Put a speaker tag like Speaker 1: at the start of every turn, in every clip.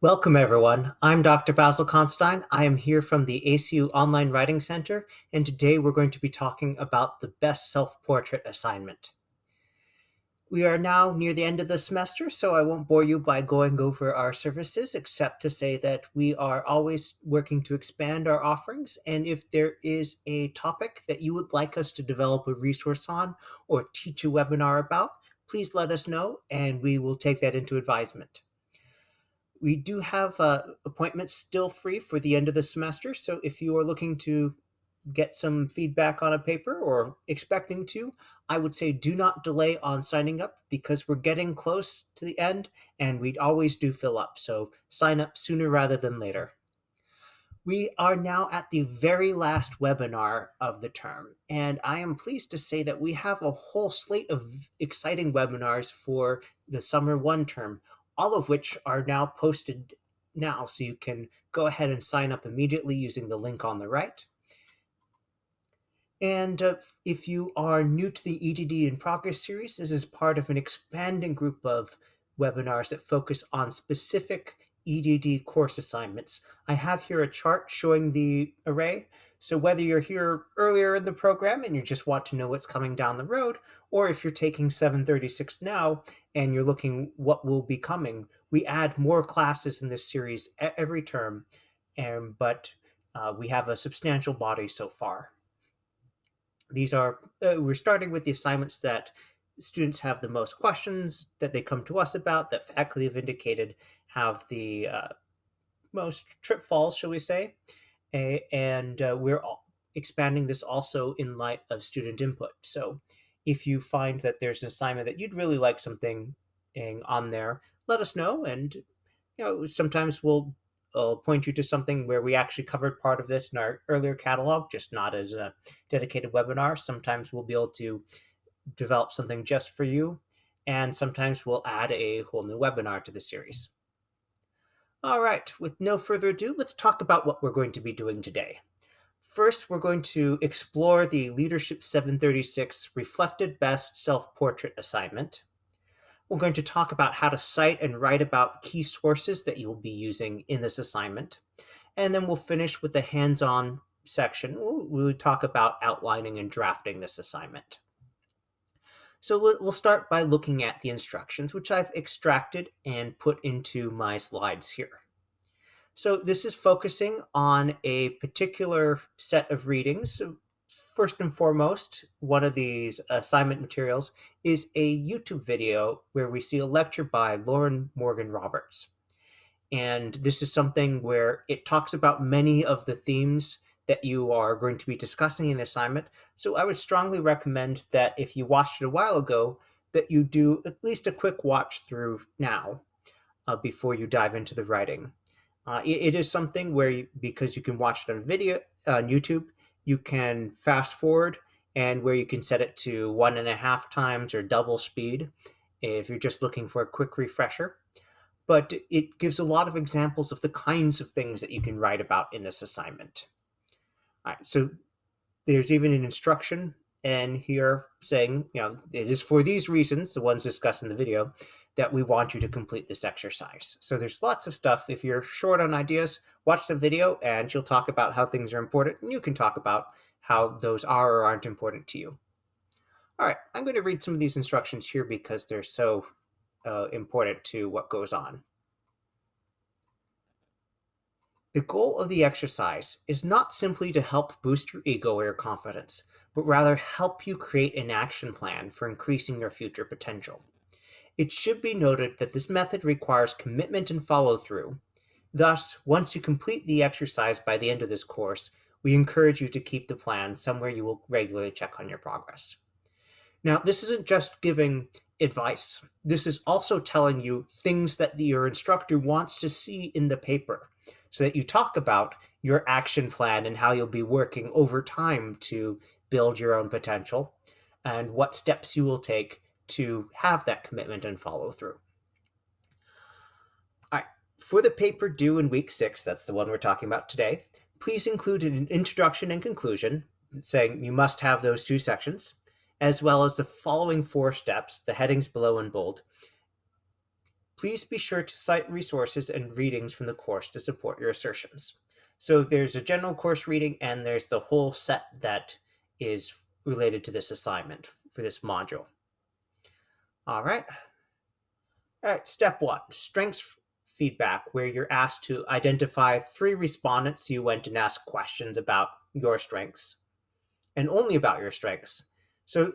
Speaker 1: Welcome, everyone. I'm Dr. Basil Constein. I am here from the ACU Online Writing Center, and today we're going to be talking about the best self-portrait assignment. We are now near the end of the semester, so I won't bore you by going over our services, except to say that we are always working to expand our offerings, and if there is a topic that you would like us to develop a resource on or teach a webinar about, please let us know, and we will take that into advisement. We do have appointments still free for the end of the semester, so if you are looking to get some feedback on a paper or expecting to, I would say do not delay on signing up because we're getting close to the end and we always do fill up. So sign up sooner rather than later. We are now at the very last webinar of the term, and I am pleased to say that we have a whole slate of exciting webinars for the summer one term, all of which are now posted now, so you can go ahead and sign up immediately using the link on the right. And if you are new to the EdD in Progress series, this is part of an expanding group of webinars that focus on specific EdD course assignments. I have here a chart showing the array. So whether you're here earlier in the program and you just want to know what's coming down the road, or if you're taking 736 now and you're looking what will be coming, we add more classes in this series every term, but we have a substantial body so far. These are, we're starting with the assignments that students have the most questions that they come to us about, that faculty have indicated have the most trip falls, shall we say. And we're expanding this also in light of student input. So if you find that there's an assignment that you'd really like something on there, let us know. And sometimes we'll point you to something where we actually covered part of this in our earlier catalog, just not as a dedicated webinar. Sometimes we'll be able to develop something just for you, and sometimes we'll add a whole new webinar to the series. All right, with no further ado, let's talk about what we're going to be doing today. First, we're going to explore the Leadership 736 Reflected Best Self-Portrait assignment. We're going to talk about how to cite and write about key sources that you'll be using in this assignment. And then we'll finish with the hands-on section. We'll talk about outlining and drafting this assignment. So we'll start by looking at the instructions, which I've extracted and put into my slides here. So this is focusing on a particular set of readings. So first and foremost, one of these assignment materials is a YouTube video where we see a lecture by Lauren Morgan Roberts. And this is something where it talks about many of the themes that you are going to be discussing in the assignment. So I would strongly recommend that if you watched it a while ago, that you do at least a quick watch through now before you dive into the writing. It is something where, because you can watch it on video on YouTube, you can fast forward, and where you can set it to 1.5 times or double speed if you're just looking for a quick refresher. But it gives a lot of examples of the kinds of things that you can write about in this assignment. All right, so there's even an instruction and here saying, it is for these reasons, the ones discussed in the video, that we want you to complete this exercise. So there's lots of stuff. If you're short on ideas, watch the video and she'll talk about how things are important, and you can talk about how those are or aren't important to you. All right, I'm going to read some of these instructions here because they're so important to what goes on. The goal of the exercise is not simply to help boost your ego or your confidence, but rather help you create an action plan for increasing your future potential. It should be noted that this method requires commitment and follow-through. Thus, once you complete the exercise by the end of this course, we encourage you to keep the plan somewhere you will regularly check on your progress. Now, this isn't just giving advice. This is also telling you things that your instructor wants to see in the paper, so that you talk about your action plan and how you'll be working over time to build your own potential and what steps you will take to have that commitment and follow through. All right, for the paper due in week 6, that's the one we're talking about today, please include an introduction and conclusion saying you must have those 2 sections, as well as the following 4 steps, the headings below in bold. Please be sure to cite resources and readings from the course to support your assertions. So there's a general course reading, and there's the whole set that is related to this assignment for this module. All right. All right, step one, strengths feedback, where you're asked to identify 3 respondents you went and asked questions about your strengths, and only about your strengths. So,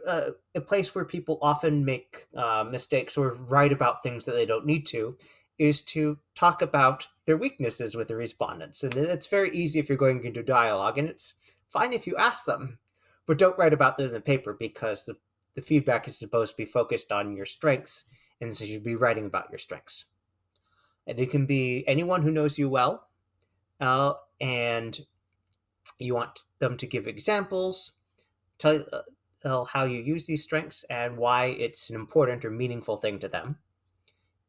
Speaker 1: a place where people often make mistakes or write about things that they don't need to is to talk about their weaknesses with the respondents. And it's very easy if you're going into dialogue, and it's fine if you ask them, but don't write about them in the paper because the feedback is supposed to be focused on your strengths, and so you should be writing about your strengths. And it can be anyone who knows you well, and you want them to give examples, tell how you use these strengths and why it's an important or meaningful thing to them.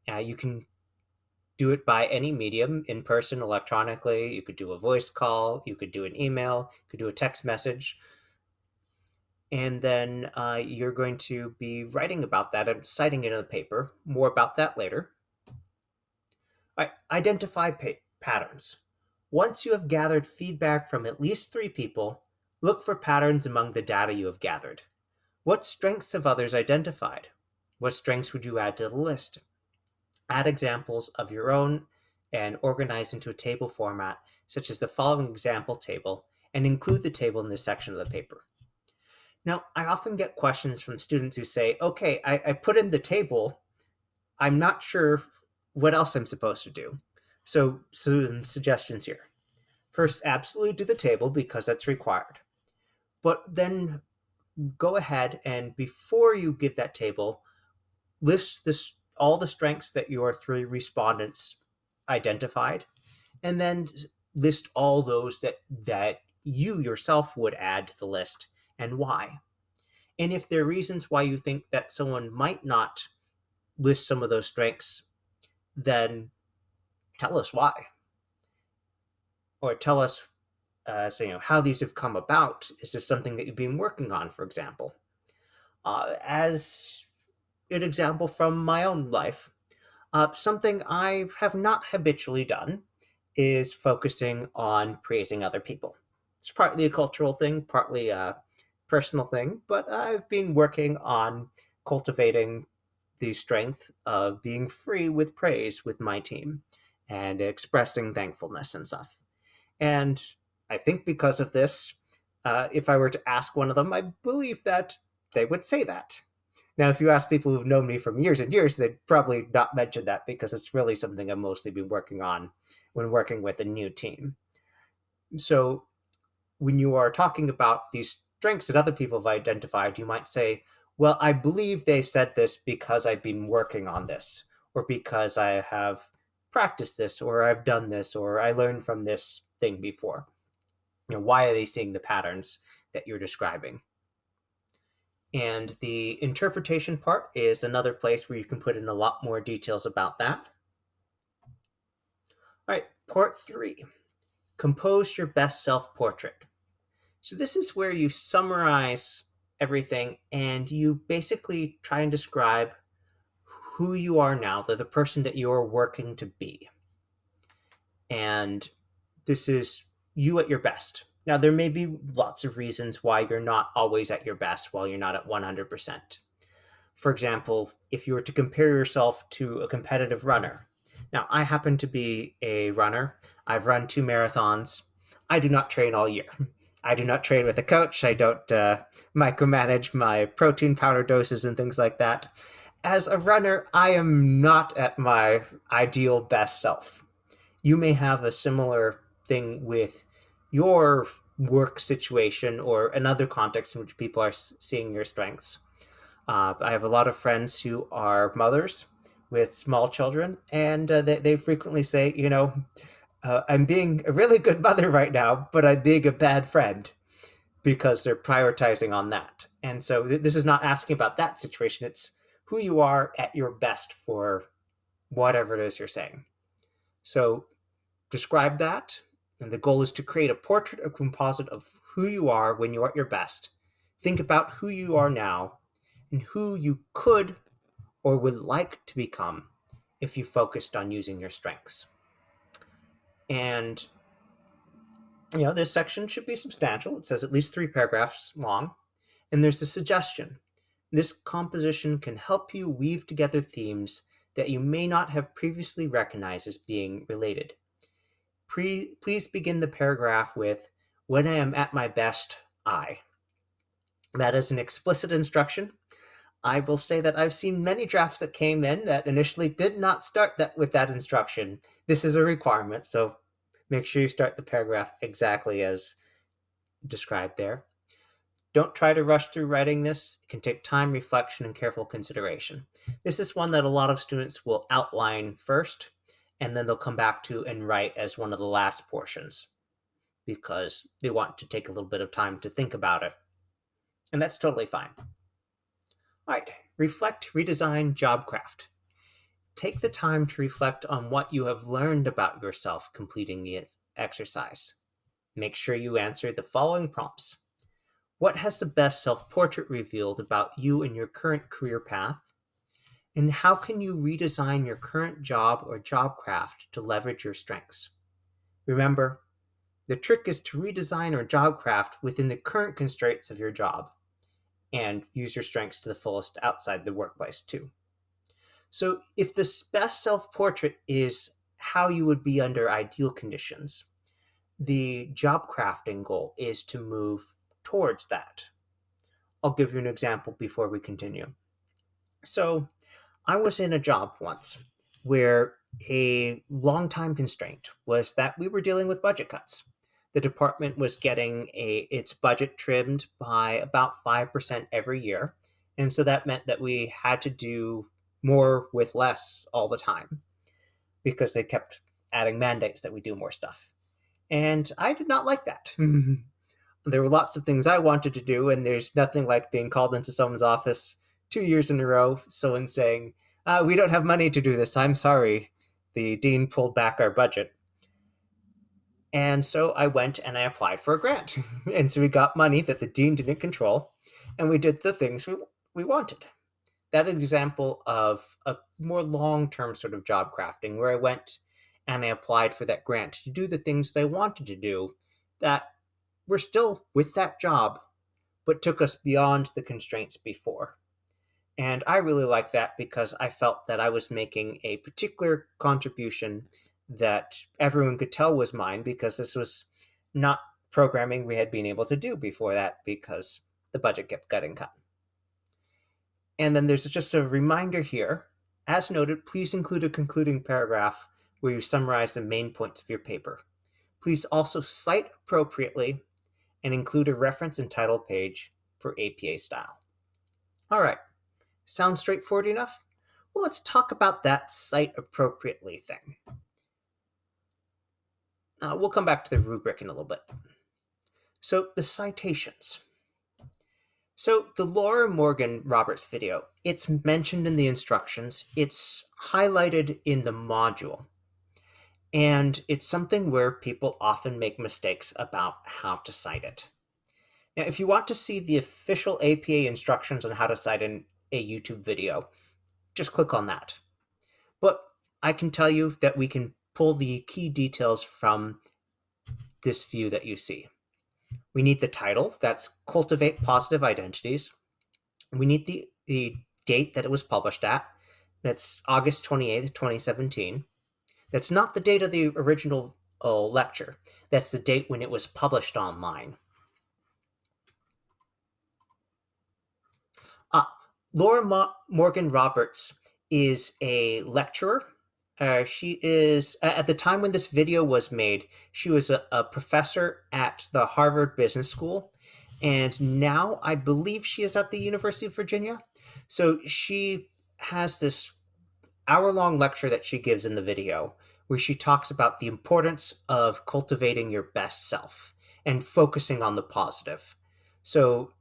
Speaker 1: You can do it by any medium, in person, electronically. You could do a voice call, you could do an email, you could do a text message. And then you're going to be writing about that and citing it in the paper. More about that later. All right, identify patterns. Once you have gathered feedback from at least 3 people, look for patterns among the data you have gathered. What strengths have others identified? What strengths would you add to the list? Add examples of your own and organize into a table format, such as the following example table, and include the table in this section of the paper. Now, I often get questions from students who say, okay, I put in the table, I'm not sure what else I'm supposed to do. So some suggestions here. First, absolutely do the table because that's required. But then go ahead and before you give that table, list all the strengths that your 3 respondents identified, and then list all those that you yourself would add to the list and why. And if there are reasons why you think that someone might not list some of those strengths, then tell us why. Or tell us how these have come about. Is this something that you've been working on, for example? As an example from my own life, something I have not habitually done is focusing on praising other people. It's partly a cultural thing, partly a personal thing, but I've been working on cultivating the strength of being free with praise with my team and expressing thankfulness and stuff. And I think because of this, if I were to ask one of them, I believe that they would say that. Now, if you ask people who've known me from years and years, they'd probably not mention that because it's really something I've mostly been working on when working with a new team. So when you are talking about these strengths that other people have identified, you might say, well, I believe they said this because I've been working on this, or because I have practiced this, or I've done this, or I learned from this thing before. Why are they seeing the patterns that you're describing? And the interpretation part is another place where you can put in a lot more details about that. All right, part 3, compose your best self-portrait. So this is where you summarize everything and you basically try and describe who you are now, the person that you're working to be. And this is you at your best. Now, there may be lots of reasons why you're not always at your best, while you're not at 100%. For example, if you were to compare yourself to a competitive runner. Now, I happen to be a runner. I've run 2 marathons. I do not train all year. I do not train with a coach. I don't micromanage my protein powder doses and things like that. As a runner, I am not at my ideal best self. You may have a similar thing with your work situation or another context in which people are seeing your strengths. I have a lot of friends who are mothers with small children, and they frequently say, I'm being a really good mother right now, but I'm being a bad friend, because they're prioritizing on that. And so this is not asking about that situation. It's who you are at your best for whatever it is you're saying. So describe that. And the goal is to create a portrait or composite of who you are when you're at your best. Think about who you are now and who you could or would like to become if you focused on using your strengths. And this section should be substantial. It says at least 3 paragraphs long. And there's a suggestion. This composition can help you weave together themes that you may not have previously recognized as being related. Please begin the paragraph with, "When I am at my best, I." That is an explicit instruction. I will say that I've seen many drafts that came in that initially did not start with that instruction. This is a requirement, so make sure you start the paragraph exactly as described there. Don't try to rush through writing this. It can take time, reflection, and careful consideration. This is one that a lot of students will outline first, and then they'll come back to and write as one of the last portions because they want to take a little bit of time to think about it. And that's totally fine. All right, reflect, redesign, jobcraft. Take the time to reflect on what you have learned about yourself completing the exercise. Make sure you answer the following prompts. What has the best self-portrait revealed about you and your current career path? And how can you redesign your current job or jobcraft to leverage your strengths? Remember, the trick is to redesign or jobcraft within the current constraints of your job and use your strengths to the fullest outside the workplace too. So if the best self-portrait is how you would be under ideal conditions, the job crafting goal is to move towards that. I'll give you an example before we continue. So I was in a job once where a long time constraint was that we were dealing with budget cuts. The department was getting its budget trimmed by about 5% every year. And so that meant that we had to do more with less all the time because they kept adding mandates that we do more stuff. And I did not like that. There were lots of things I wanted to do, and there's nothing like being called into someone's office 2 years in a row, someone saying, "We don't have money to do this, I'm sorry. The dean pulled back our budget." And so I went and I applied for a grant. And so we got money that the dean didn't control, and we did the things we wanted. That example of a more long-term sort of job crafting where I went and I applied for that grant to do the things that I wanted to do that were still with that job, but took us beyond the constraints before. And I really like that because I felt that I was making a particular contribution that everyone could tell was mine because this was not programming we had been able to do before that because the budget kept getting cut. And then there's just a reminder here. As noted, please include a concluding paragraph where you summarize the main points of your paper. Please also cite appropriately and include a reference and title page for APA style. All right, sounds straightforward enough? Well, let's talk about that cite appropriately thing. We'll come back to the rubric in a little bit. So the citations. So the Laura Morgan Roberts video, it's mentioned in the instructions, it's highlighted in the module, and it's something where people often make mistakes about how to cite it. Now, if you want to see the official APA instructions on how to cite in a YouTube video, just click on that. But I can tell you that we can pull the key details from this view that you see. We need the title, that's Cultivate Positive Identities. We need the date that it was published at, that's August 28th, 2017. That's not the date of the original lecture, that's the date when it was published online. Laura Morgan Roberts is a lecturer. She is, at the time when this video was made, she was a professor at the Harvard Business School, and now I believe she is at the University of Virginia. So she has this hour-long lecture that she gives in the video where she talks about the importance of cultivating your best self and focusing on the positive. So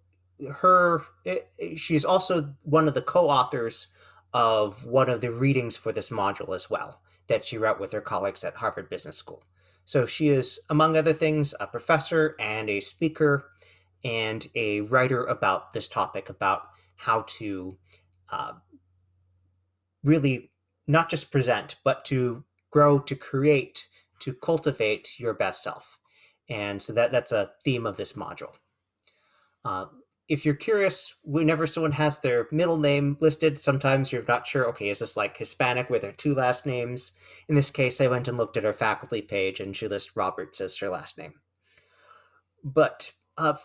Speaker 1: she's also one of the co-authors of one of the readings for this module as well that she wrote with her colleagues at Harvard Business School. So she is, among other things, a professor and a speaker and a writer about this topic, about how to really not just present, but to grow, to create, to cultivate your best self. And so that's a theme of this module. Uh, if you're curious, whenever someone has their middle name listed, sometimes you're not sure, okay, is this like Hispanic with their two last names? In this case, I went and looked at her faculty page and she lists Roberts as her last name. But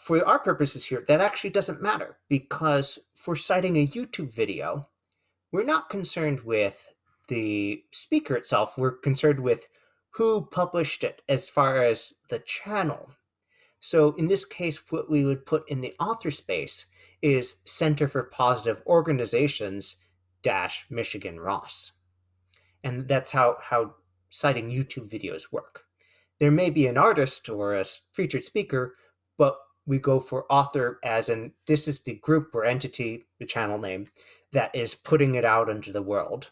Speaker 1: for our purposes here, that actually doesn't matter, because for citing a YouTube video, we're not concerned with the speaker itself. We're concerned with who published it as far as the channel. So in this case, what we would put in the author space is Center for Positive Organizations dash Michigan Ross. And that's how citing YouTube videos work. There may be an artist or a featured speaker, but we go for author as in this is the group or entity, the channel name, that is putting it out into the world.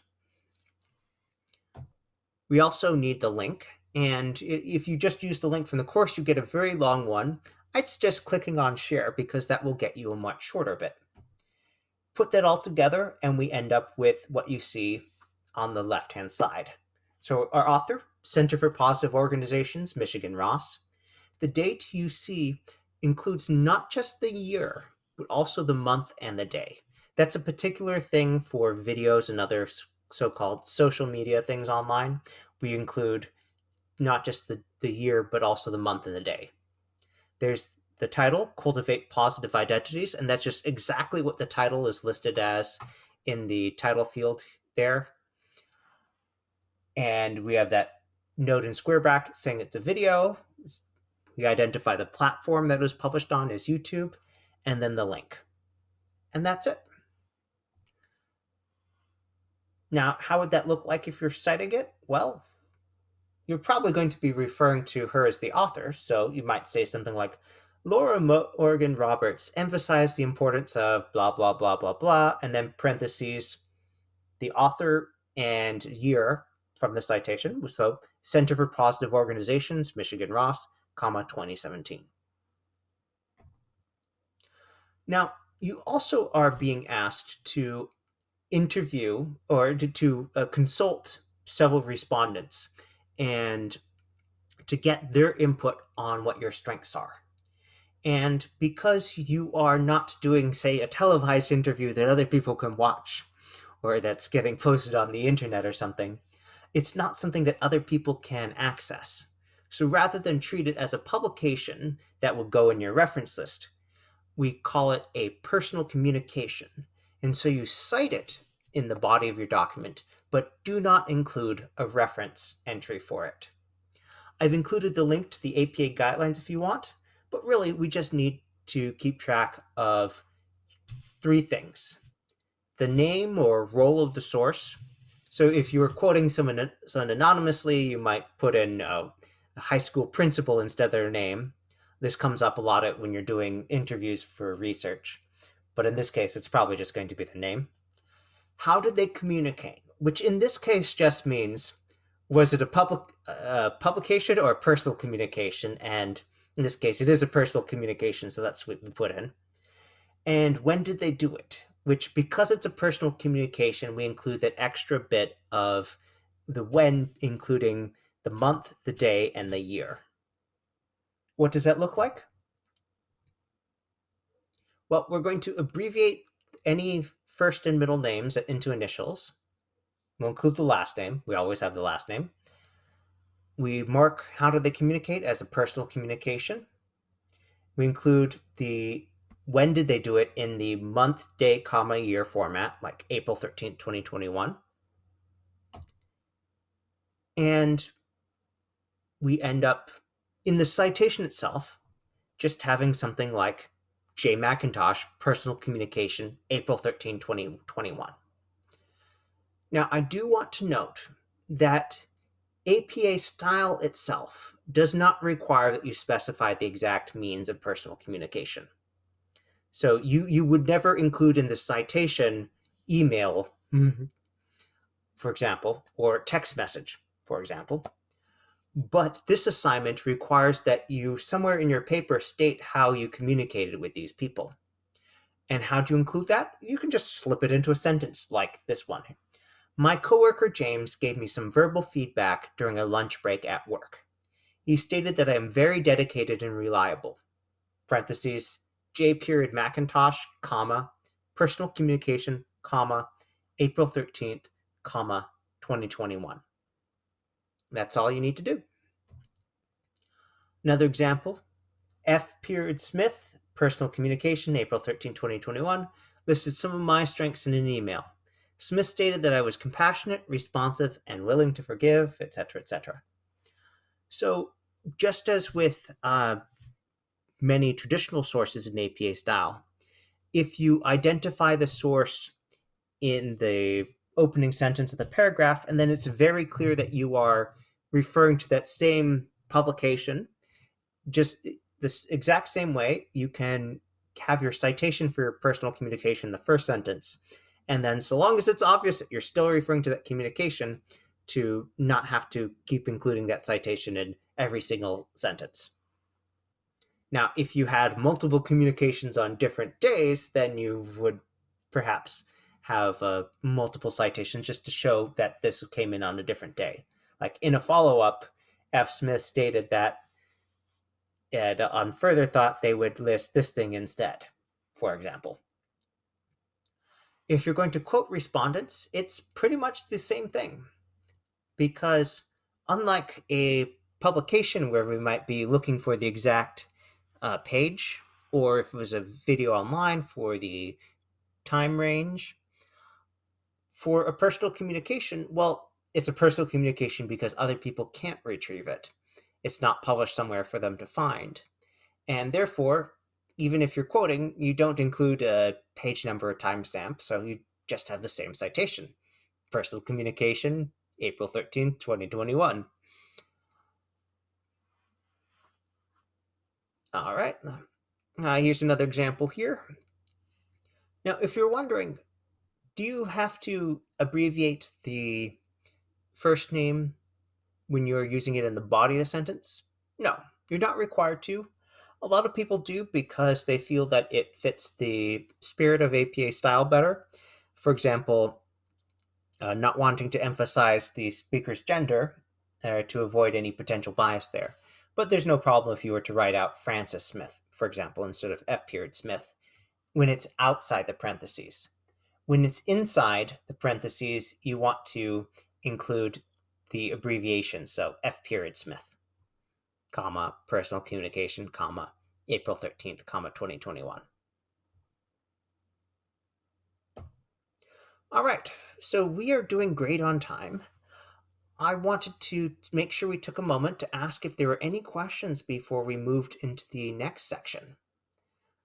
Speaker 1: We also need the link, and if you just use the link from the course, you get a very long one. I'd suggest clicking on share because that will get you a much shorter bit. Put that all together and we end up with what you see on the left-hand side. So our author, Center for Positive Organizations, Michigan Ross. The date you see includes not just the year, but also the month and the day. That's a particular thing for videos and other so-called social media things online. We include not just the year, but also the month and the day. There's the title, Cultivate Positive Identities, and that's just exactly what the title is listed as in the title field there. And we have that note in square brackets saying it's a video. We identify the platform that it was published on as YouTube, and then the link. And that's it. Now, how would that look like if you're citing it? Well, you're probably going to be referring to her as the author, so you might say something like, Laura Morgan Roberts emphasized the importance of blah, blah, blah, blah, blah, and then parentheses, the author and year from the citation, so Center for Positive Organizations, Michigan Ross, comma, 2017. Now, you also are being asked to interview or to consult several respondents and to get their input on what your strengths are. And because you are not doing, say, a televised interview that other people can watch or that's getting posted on the internet or something, it's not something that other people can access. So rather than treat it as a publication that will go in your reference list, we call it a personal communication. And so you cite it in the body of your document, but do not include a reference entry for it. I've included the link to the APA guidelines if you want, but really we just need to keep track of three things. The name or role of the source. So if you were quoting someone anonymously, you might put in a high school principal instead of their name. This comes up a lot when you're doing interviews for research. But in this case, it's probably just going to be the name. How did they communicate? Which in this case just means, was it a publication or a personal communication? And in this case, it is a personal communication, so that's what we put in. And when did they do it? Which, because it's a personal communication, we include that extra bit of the when, including the month, the day, and the year. What does that look like? Well, we're going to abbreviate any first and middle names into initials. We'll include the last name. We always have the last name. We mark how do they communicate as a personal communication. We include the when did they do it in the month, day, comma, year format, like April 13th, 2021. And we end up in the citation itself just having something like J. McIntosh, personal communication, April 13, 2021. Now, I do want to note that APA style itself does not require that you specify the exact means of personal communication. So you would never include in the citation email, for example, or text message, for example. But this assignment requires that you somewhere in your paper state how you communicated with these people. And how do you include that? You can just slip it into a sentence like this one. My coworker James gave me some verbal feedback during a lunch break at work. He stated that I am very dedicated and reliable. Parentheses, J. Period Macintosh, comma, personal communication, comma, April 13th, comma, 2021. That's all you need to do. Another example, F. Period Smith, personal communication, April 13, 2021, listed some of my strengths in an email. Smith stated that I was compassionate, responsive, and willing to forgive, etc., etc. So, just as with many traditional sources in APA style, if you identify the source in the opening sentence of the paragraph, and then it's very clear that you are referring to that same publication, just this exact same way, you can have your citation for your personal communication in the first sentence. And then, so long as it's obvious that you're still referring to that communication, to not have to keep including that citation in every single sentence. Now, if you had multiple communications on different days, then you would perhaps have multiple citations just to show that this came in on a different day. Like in a follow-up, F. Smith stated that on further thought, they would list this thing instead, for example. If you're going to quote respondents, it's pretty much the same thing, because unlike a publication where we might be looking for the exact page, or if it was a video online for the time range, for a personal communication, well, it's a personal communication because other people can't retrieve it. It's not published somewhere for them to find. And therefore, even if you're quoting, you don't include a page number or timestamp, so you just have the same citation. Personal communication, April 13th, 2021. All right. Here's another example here. Now, if you're wondering, do you have to abbreviate the first name when you're using it in the body of the sentence? No, you're not required to. A lot of people do because they feel that it fits the spirit of APA style better. For example, not wanting to emphasize the speaker's gender to avoid any potential bias there. But there's no problem if you were to write out Francis Smith, for example, instead of F. Period Smith, when it's outside the parentheses. When it's inside the parentheses, you want to include the abbreviation, so F. Period Smith, comma, personal communication, comma, April 13th, comma, 2021. All right, so we are doing great on time. I wanted to make sure we took a moment to ask if there were any questions before we moved into the next section.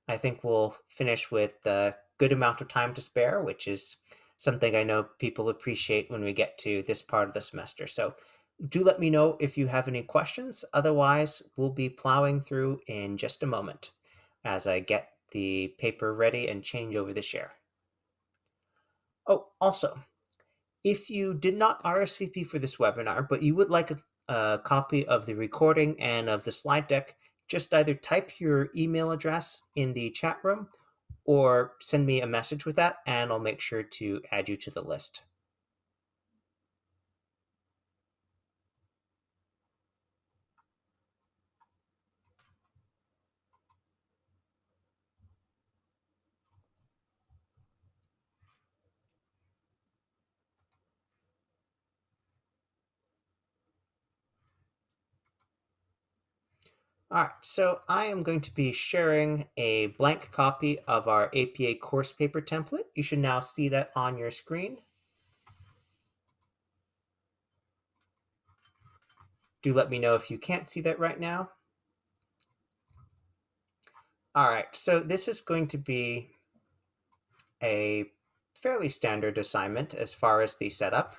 Speaker 1: I think we'll finish with a good amount of time to spare, which is something I know people appreciate when we get to this part of the semester. So do let me know if you have any questions. Otherwise, we'll be plowing through in just a moment as I get the paper ready and change over the share. Oh, also, if you did not RSVP for this webinar, but you would like a copy of the recording and of the slide deck, just either type your email address in the chat room or send me a message with that, and I'll make sure to add you to the list. All right, so I am going to be sharing a blank copy of our APA course paper template. You should now see that on your screen. Do let me know if you can't see that right now. All right, so this is going to be a fairly standard assignment as far as the setup.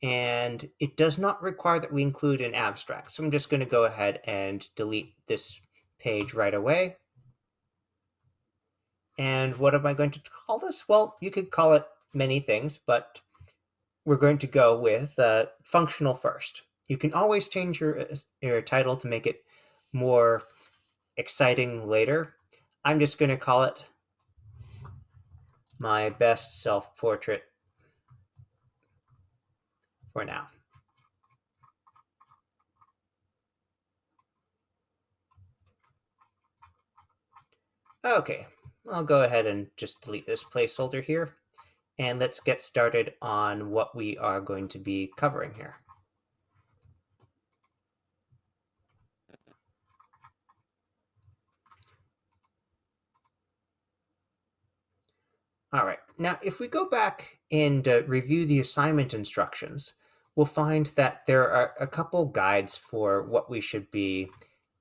Speaker 1: And it does not require that we include an abstract. So I'm just going to go ahead and delete this page right away. And what am I going to call this? Well, you could call it many things, but we're going to go with functional first. You can always change your title to make it more exciting later. I'm just going to call it my best self-portrait for now. Okay, I'll go ahead and just delete this placeholder here, and let's get started on what we are going to be covering here. All right, now if we go back and review the assignment instructions, we'll find that there are a couple guides for what we should be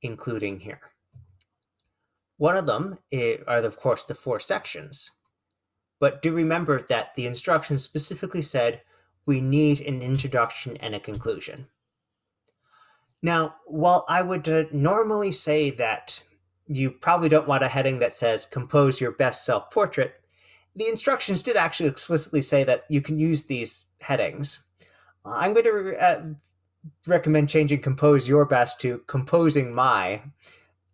Speaker 1: including here. One of them are, of course, the 4 sections. But do remember that the instructions specifically said we need an introduction and a conclusion. Now, while I would normally say that you probably don't want a heading that says compose your best self-portrait, the instructions did actually explicitly say that you can use these headings. I'm going to recommend changing compose your best to composing my.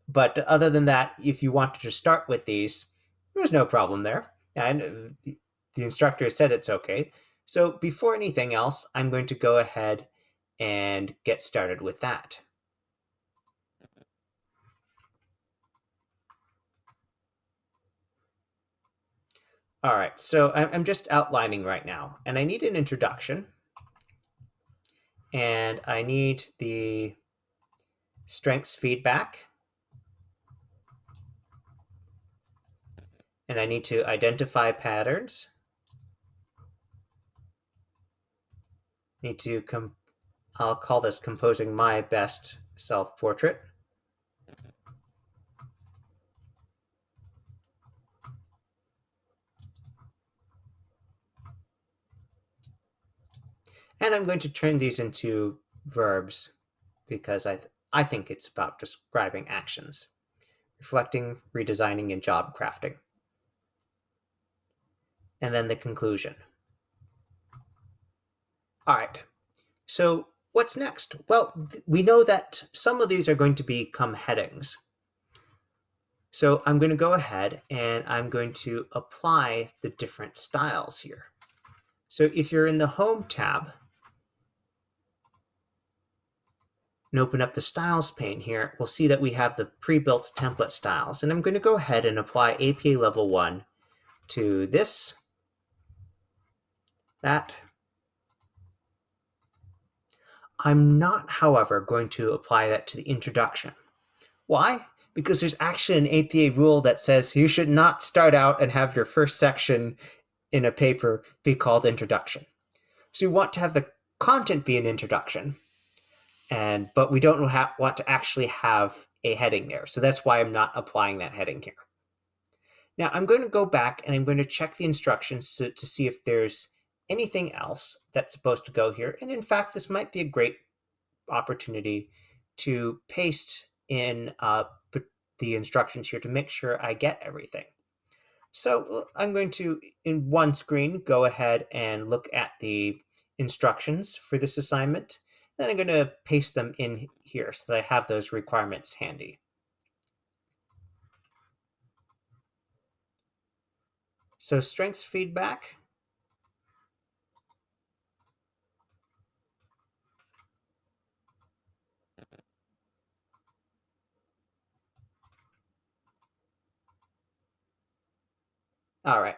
Speaker 1: But other than that, if you wanted to start with these, there's no problem there. And the instructor said it's okay. So before anything else, I'm going to go ahead and get started with that. All right, so I'm just outlining right now, and I need an introduction, and I need the strengths feedback, and I need to identify patterns. Need to I'll call this composing my best self-portrait. And I'm going to turn these into verbs because I think it's about describing actions, reflecting, redesigning, and job crafting. And then the conclusion. All right, so what's next? Well, we know that some of these are going to become headings. So I'm going to go ahead and I'm going to apply the different styles here. So if you're in the Home tab, and open up the styles pane here, we'll see that we have the pre-built template styles. And I'm going to go ahead and apply APA Level 1 to this, that. I'm not, however, going to apply that to the introduction. Why? Because there's actually an APA rule that says you should not start out and have your first section in a paper be called introduction. So you want to have the content be an introduction, but we don't want to actually have a heading there. So that's why I'm not applying that heading here. Now I'm going to go back and I'm going to check the instructions to see if there's anything else that's supposed to go here. And in fact, this might be a great opportunity to paste in the instructions here to make sure I get everything. So I'm going to, in one screen, go ahead and look at the instructions for this assignment. Then I'm going to paste them in here so that I have those requirements handy. So strengths feedback. All right.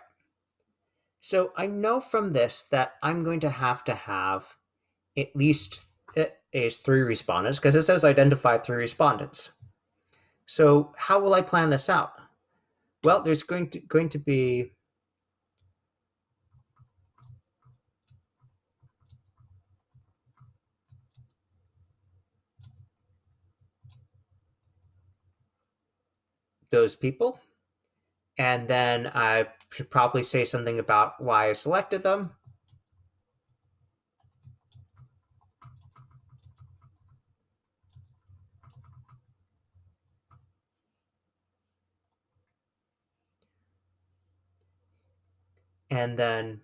Speaker 1: So I know from this that I'm going to have at least 3 respondents because it says identify 3 respondents. So how will I plan this out? Well, there's going to be those people. And then I should probably say something about why I selected them. And then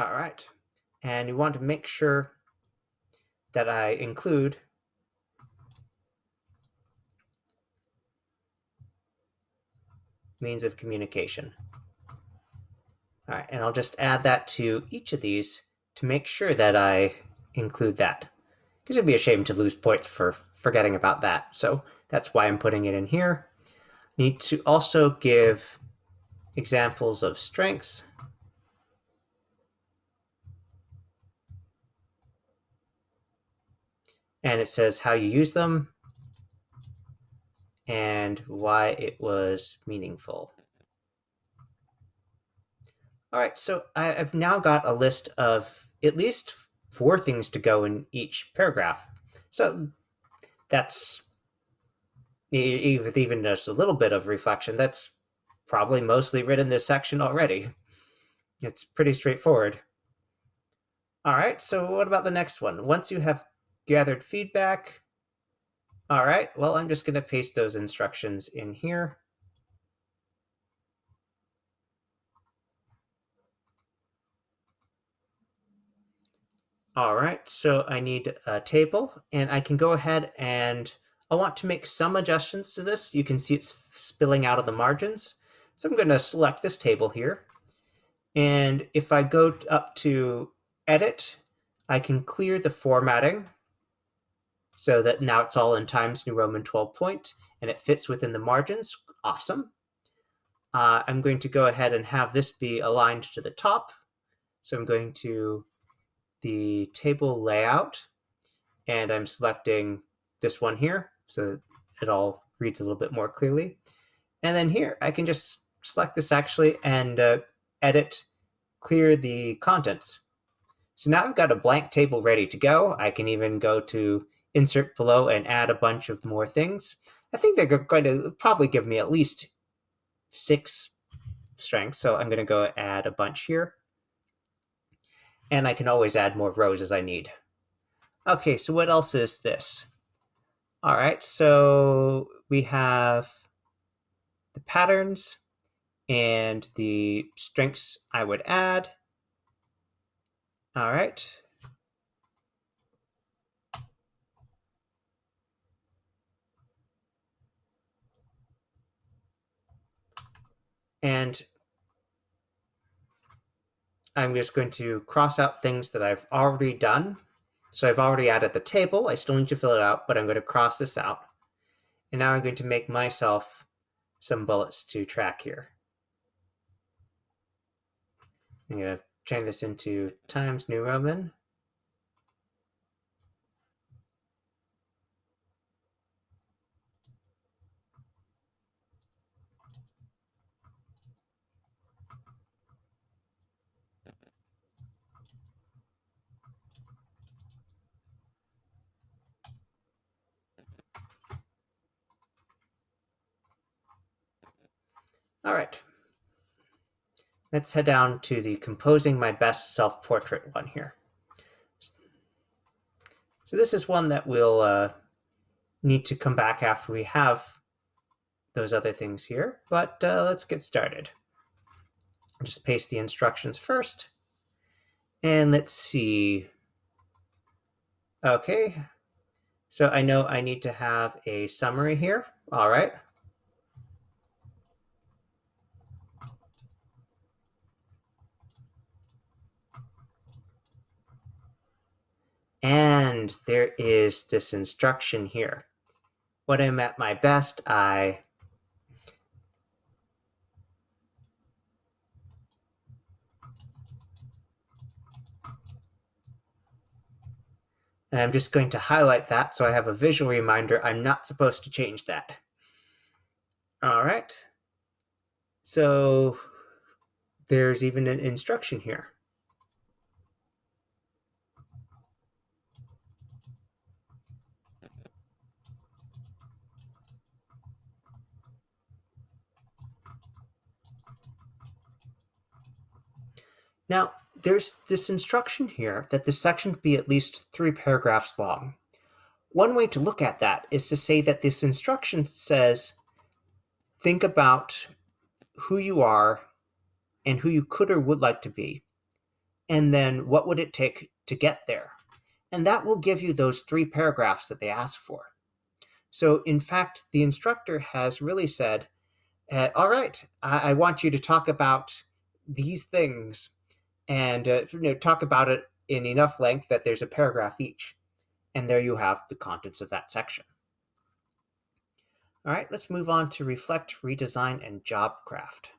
Speaker 1: All right. And you want to make sure that I include means of communication. All right, and I'll just add that to each of these to make sure that I include that. Because it'd be a shame to lose points for forgetting about that. So that's why I'm putting it in here. Need to also give examples of strengths. And it says how you use them and why it was meaningful. All right, so I've now got a list of at least 4 things to go in each paragraph. So that's even just a little bit of reflection. That's probably mostly written this section already. It's pretty straightforward. All right, so what about the next one? Once you have gathered feedback, all right, well, I'm just going to paste those instructions in here. All right, so I need a table, and I can go ahead and I want to make some adjustments to this. You can see it's spilling out of the margins. So I'm going to select this table here. And if I go up to Edit, I can clear the formatting so that now it's all in Times New Roman 12 point and it fits within the margins. Awesome. I'm going to go ahead and have this be aligned to the top. So I'm going to the table layout and I'm selecting this one here so it all reads a little bit more clearly. And then here I can just select this actually and edit, clear the contents. So now I've got a blank table ready to go. I can even go to insert below and add a bunch of more things. I think they're going to probably give me at least 6 strengths. So I'm going to go add a bunch here. And I can always add more rows as I need. Okay, so what else is this? All right, so we have the patterns and the strengths I would add. All right. And I'm just going to cross out things that I've already done. So I've already added the table. I still need to fill it out, but I'm going to cross this out. And now I'm going to make myself some bullets to track here. I'm going to change this into Times New Roman. All right. Let's head down to the composing my best self-portrait one here. So this is one that we'll need to come back after we have those other things here, but let's get started. I'll just paste the instructions first. And let's see. Okay, so I know I need to have a summary here. All right. And there is this instruction here. When I'm at my best, and I'm just going to highlight that so I have a visual reminder I'm not supposed to change that. All right. So there's even an instruction here. Now, there's this instruction here that this section be at least 3 paragraphs long. One way to look at that is to say that this instruction says, think about who you are and who you could or would like to be. and then what would it take to get there? And that will give you those 3 paragraphs that they ask for. So in fact, the instructor has really said, all right, I want you to talk about these things and talk about it in enough length that there's a paragraph each. And there you have the contents of that section. All right, let's move on to reflect, redesign, and job craft.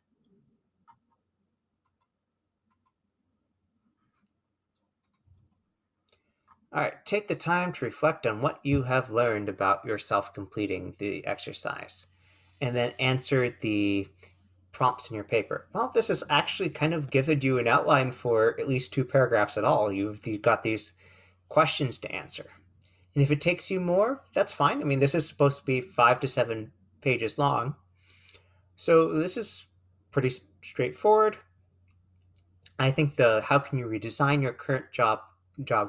Speaker 1: All right, take the time to reflect on what you have learned about yourself completing the exercise, and then answer the prompts in your paper. Well, this has actually kind of given you an outline for at least 2 paragraphs at all. You've got these questions to answer. And if it takes you more, that's fine. I mean, this is supposed to be 5 to 7 pages long. So this is pretty straightforward. I think the how can you redesign your current job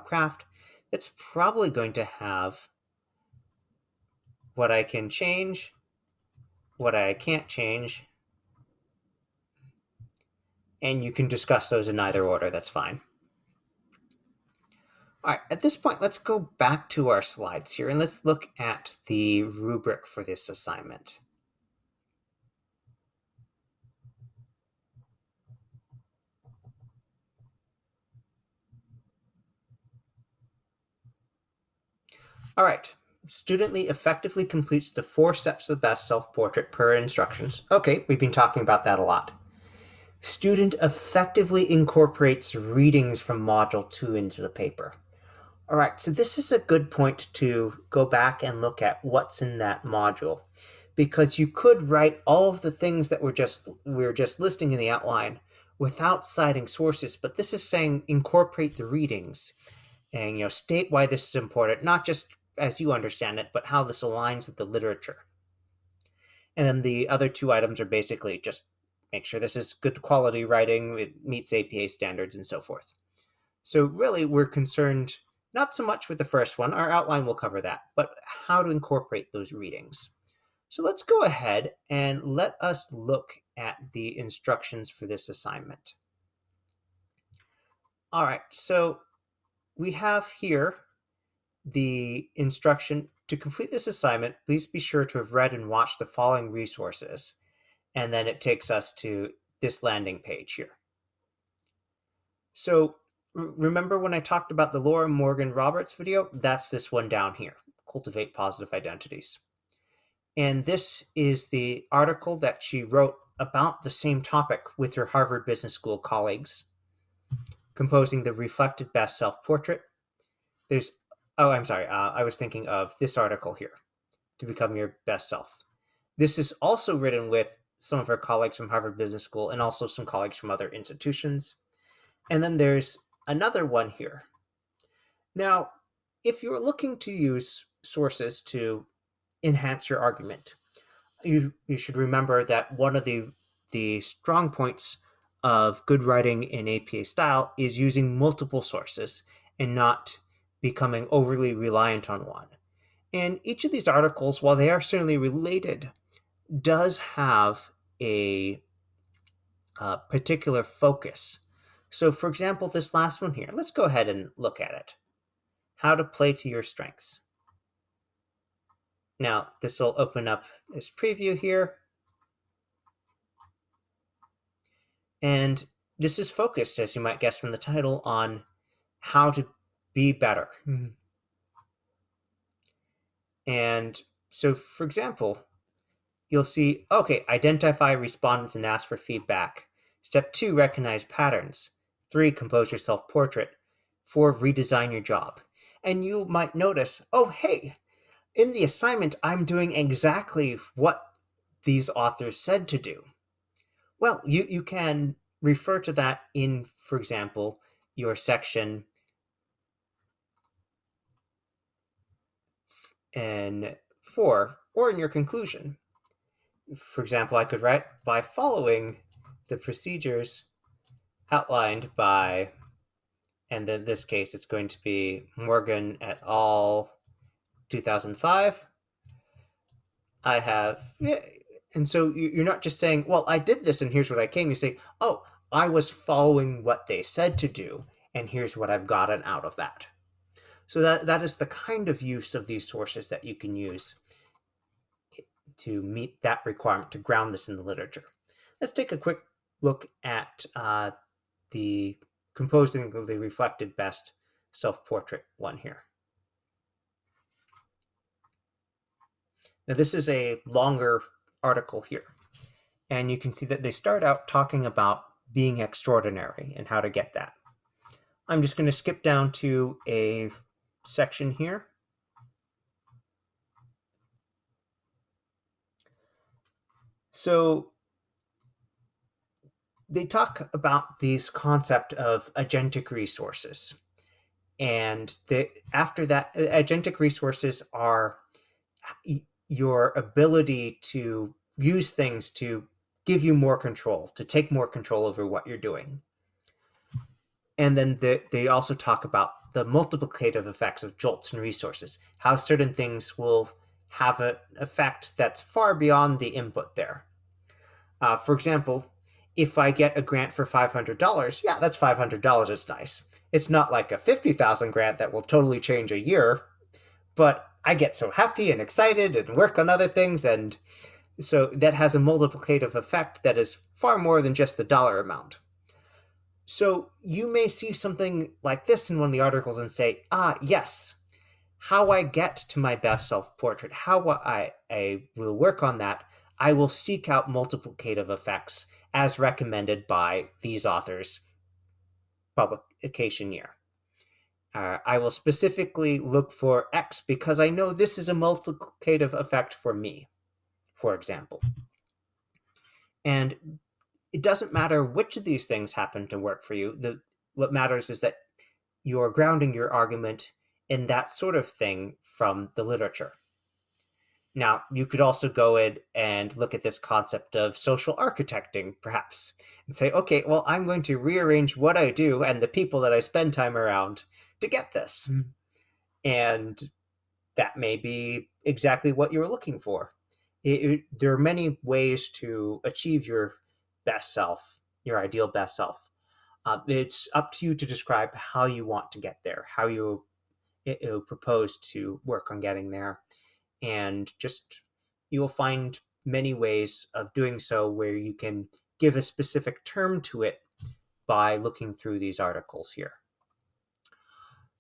Speaker 1: craft, it's probably going to have what I can change, what I can't change, and you can discuss those in either order. That's fine. All right, at this point, let's go back to our slides here and let's look at the rubric for this assignment. All right, studently effectively completes the 4 steps of the best self-portrait per instructions. Okay, we've been talking about that a lot. Student effectively incorporates readings from Module 2 into the paper. All right, so this is a good point to go back and look at what's in that module, because you could write all of the things that we're just listing in the outline without citing sources, but this is saying incorporate the readings and state why this is important, not just as you understand it, but how this aligns with the literature. And then the other 2 items are basically just make sure this is good quality writing, it meets APA standards, and so forth. So really, we're concerned not so much with the first one, our outline will cover that, but how to incorporate those readings. So let's go ahead and let us look at the instructions for this assignment. All right, so we have here the instruction to complete this assignment. Please be sure to have read and watched the following resources. And then it takes us to this landing page here. So remember when I talked about the Laura Morgan Roberts video? That's this one down here, Cultivate Positive Identities. And this is the article that she wrote about the same topic with her Harvard Business School colleagues, composing the Reflected Best Self-Portrait. I was thinking of this article here, To Become Your Best Self. This is also written with some of her colleagues from Harvard Business School and also some colleagues from other institutions. And then there's another one here. Now, if you're looking to use sources to enhance your argument, you should remember that one of the strong points of good writing in APA style is using multiple sources and not becoming overly reliant on one. And each of these articles, while they are certainly related, does have a particular focus. So for example, this last one here, let's go ahead and look at it. How to play to your strengths. Now, this will open up this preview here. And this is focused, as you might guess from the title, on how to be better. Mm-hmm. And so, for example, you'll see, okay, identify respondents and ask for feedback. Step 2, recognize patterns. 3, compose your self-portrait. 4, redesign your job. And you might notice, oh, hey, in the assignment, I'm doing exactly what these authors said to do. Well, you can refer to that in, for example, your section and 4, or in your conclusion. For example, I could write, by following the procedures outlined by, and in this case, it's going to be Morgan et al. 2005. I have, and so you're not just saying, well, I did this and here's what I came. You say, oh, I was following what they said to do. and here's what I've gotten out of that. So that is the kind of use of these sources that you can use to meet that requirement, to ground this in the literature. Let's take a quick look at the composing the reflected best self-portrait one here. Now this is a longer article here, and you can see that they start out talking about being extraordinary and how to get that. I'm just going to skip down to a section here. So they talk about this concept of agentic resources. And after that, agentic resources are your ability to use things to give you more control, to take more control over what you're doing. And then they also talk about the multiplicative effects of jolts and resources, how certain things will have an effect that's far beyond the input there. For example, if I get a grant for $500, yeah, that's $500. It's nice. It's not like a $50,000 grant that will totally change a year, but I get so happy and excited and work on other things, and so that has a multiplicative effect that is far more than just the dollar amount. So you may see something like this in one of the articles and say, yes, how I get to my best self-portrait, how I will work on that, I will seek out multiplicative effects as recommended by these authors' publication year. I will specifically look for X because I know this is a multiplicative effect for me, for example. And it doesn't matter which of these things happen to work for you. What matters is that you're grounding your argument in that sort of thing from the literature. Now, you could also go in and look at this concept of social architecting, perhaps, and say, okay, well, I'm going to rearrange what I do and the people that I spend time around to get this. And that may be exactly what you're looking for. There are many ways to achieve your best self, your ideal best self. It's up to you to describe how you want to get there, how you propose to work on getting there. And just you'll find many ways of doing so where you can give a specific term to it by looking through these articles here.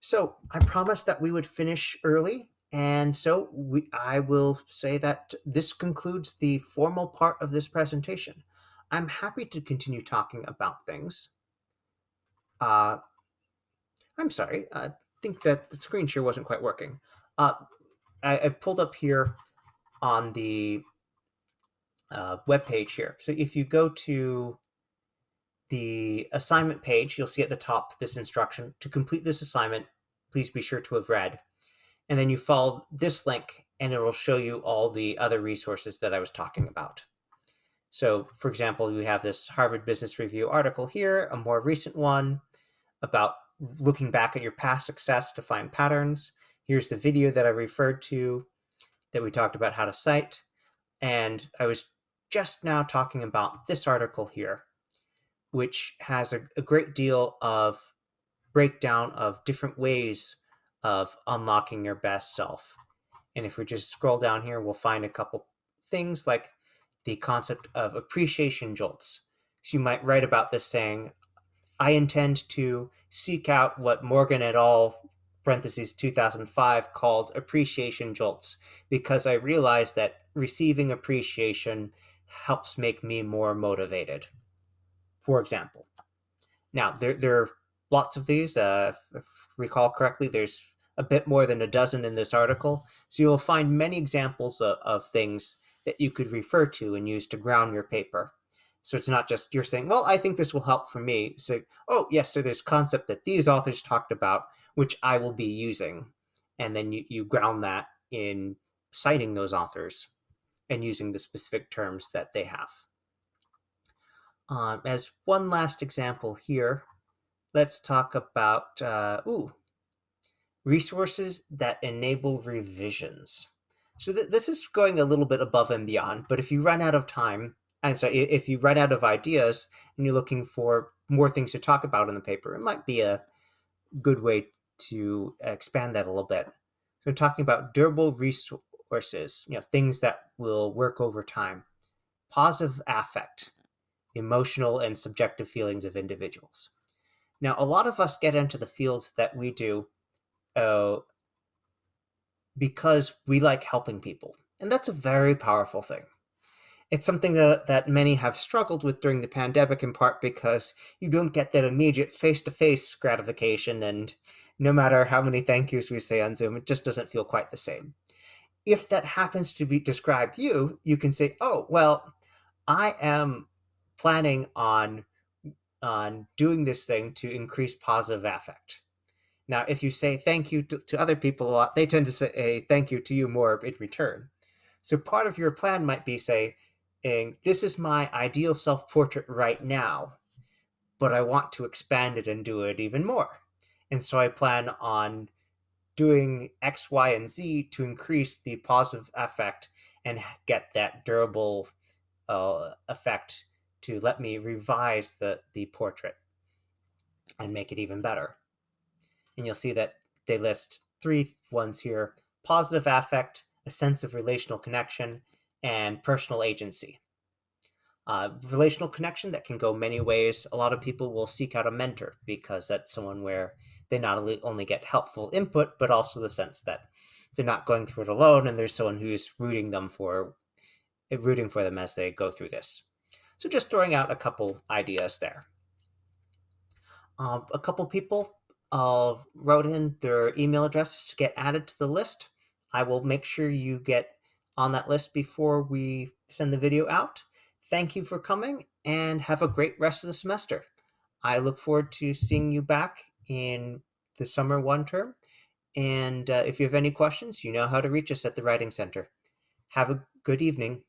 Speaker 1: So I promised that we would finish early, and so I will say that this concludes the formal part of this presentation. I'm happy to continue talking about things. I'm sorry, I think that the screen share wasn't quite working. I've pulled up here on the web page here. So if you go to the assignment page, you'll see at the top this instruction: to complete this assignment, please be sure to have read. And then you follow this link and it will show you all the other resources that I was talking about. So for example, we have this Harvard Business Review article here, a more recent one about looking back at your past success to find patterns. Here's the video that I referred to that we talked about how to cite. And I was just now talking about this article here, which has a great deal of breakdown of different ways of unlocking your best self. And if we just scroll down here, we'll find a couple things like the concept of appreciation jolts. So you might write about this saying, I intend to seek out what Morgan et al. Parentheses 2005 called appreciation jolts because I realize that receiving appreciation helps make me more motivated, for example. Now, there are lots of these. If I recall correctly, there's a bit more than a dozen in this article. So you'll find many examples of things that you could refer to and use to ground your paper. So it's not just you're saying, well, I think this will help for me. So, oh, yes, so there's concept that these authors talked about, which I will be using. And then you ground that in citing those authors and using the specific terms that they have. As one last example here, let's talk about resources that enable revisions. So this is going a little bit above and beyond, but if you run out of time, if you run out of ideas and you're looking for more things to talk about in the paper, it might be a good way to expand that a little bit. So we're talking about durable resources, things that will work over time, positive affect, emotional and subjective feelings of individuals. Now, a lot of us get into the fields that we do uh, because we like helping people. And that's a very powerful thing. It's something that many have struggled with during the pandemic, in part because you don't get that immediate face to face gratification. And no matter how many thank yous we say on Zoom, it just doesn't feel quite the same. If that happens to describe you, you can say, oh, well, I am planning on doing this thing to increase positive affect. Now, if you say thank you to other people a lot, they tend to say thank you to you more in return. So part of your plan might be saying, this is my ideal self-portrait right now, but I want to expand it and do it even more. And so I plan on doing X, Y, and Z to increase the positive effect and get that durable effect to let me revise the portrait and make it even better. And you'll see that they list three ones here: positive affect, a sense of relational connection, and personal agency. Relational connection that can go many ways. A lot of people will seek out a mentor because that's someone where they not only get helpful input, but also the sense that they're not going through it alone, and there's someone who's rooting for them as they go through this. So just throwing out a couple ideas there. A couple people wrote in their email addresses to get added to the list. I will make sure you get on that list before we send the video out. Thank you for coming and have a great rest of the semester. I look forward to seeing you back in the summer one term. And if you have any questions, you know how to reach us at the Writing Center. Have a good evening.